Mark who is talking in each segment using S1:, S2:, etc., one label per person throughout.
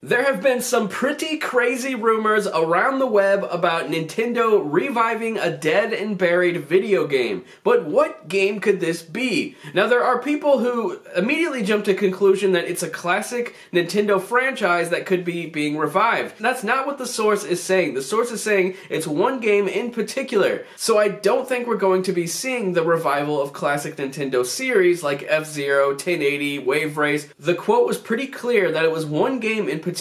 S1: There have been some pretty crazy rumors around the web about Nintendo reviving a dead and buried video game. But what game could this be? Now, there are people who immediately jump to the conclusion that it's a classic Nintendo franchise that could be being revived. That's not what the source is saying. The source is saying it's one game in particular. So I don't think we're going to be seeing the revival of classic Nintendo series like F-Zero, 1080, Wave Race. The quote was pretty clear that it was one game in particular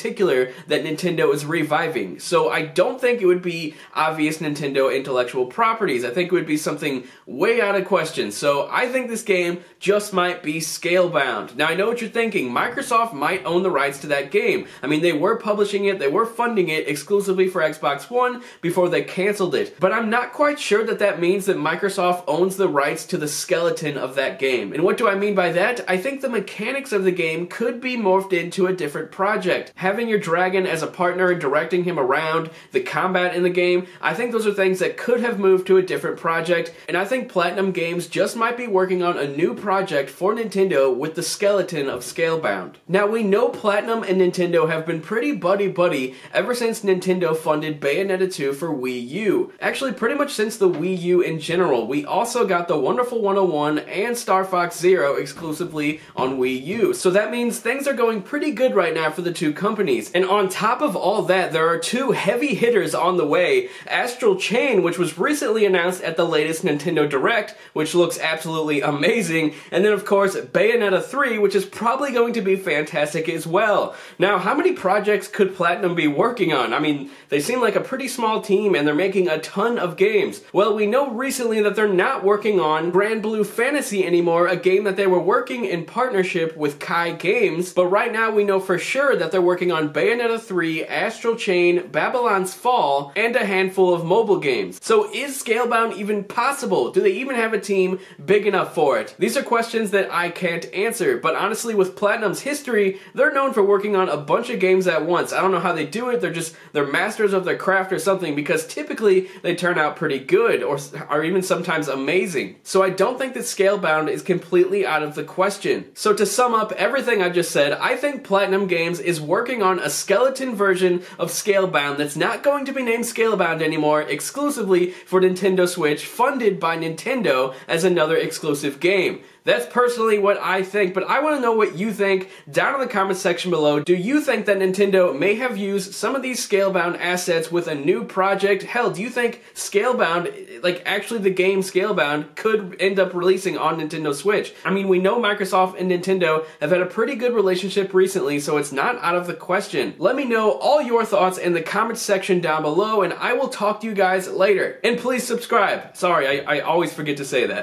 S1: that Nintendo is reviving. So I don't think it would be obvious Nintendo intellectual properties. I think it would be something way out of question. So I think this game just might be Scalebound. Now I know what you're thinking. Microsoft might own the rights to that game. I mean, they were publishing it, they were funding it exclusively for Xbox One before they canceled it. But I'm not quite sure that that means that Microsoft owns the rights to the skeleton of that game. And what do I mean by that? I think the mechanics of the game could be morphed into a different project. Having your dragon as a partner and directing him around, the combat in the game, I think those are things that could have moved to a different project, and I think Platinum Games just might be working on a new project for Nintendo with the skeleton of Scalebound. Now, we know Platinum and Nintendo have been pretty buddy-buddy ever since Nintendo funded Bayonetta 2 for Wii U. Actually, pretty much since the Wii U in general. We also got the Wonderful 101 and Star Fox Zero exclusively on Wii U. So that means things are going pretty good right now for the two companies. And on top of all that, there are two heavy hitters on the way. Astral Chain, which was recently announced at the latest Nintendo Direct, which looks absolutely amazing. And then of course, Bayonetta 3, which is probably going to be fantastic as well. Now, how many projects could Platinum be working on? I mean, they seem like a pretty small team and they're making a ton of games. Well, we know recently that they're not working on Grand Blue Fantasy anymore, a game that they were working in partnership with Kai Games, but right now we know for sure that they're working on Bayonetta 3, Astral Chain, Babylon's Fall, and a handful of mobile games. So is Scalebound even possible? Do they even have a team big enough for it? These are questions that I can't answer, but honestly with Platinum's history, they're known for working on a bunch of games at once. I don't know how they do it, they're masters of their craft or something, because typically they turn out pretty good, or even sometimes amazing. So I don't think that Scalebound is completely out of the question. So to sum up everything I just said, I think Platinum Games is working on a skeleton version of Scalebound that's not going to be named Scalebound anymore, exclusively for Nintendo Switch, funded by Nintendo as another exclusive game. That's personally what I think, but I want to know what you think down in the comments section below. Do you think that Nintendo may have used some of these Scalebound assets with a new project? Hell, do you think Scalebound, like actually the game Scalebound, could end up releasing on Nintendo Switch? I mean, we know Microsoft and Nintendo have had a pretty good relationship recently, so it's not out of the question. Let me know all your thoughts in the comments section down below, and I will talk to you guys later. And please subscribe. Sorry, I always forget to say that.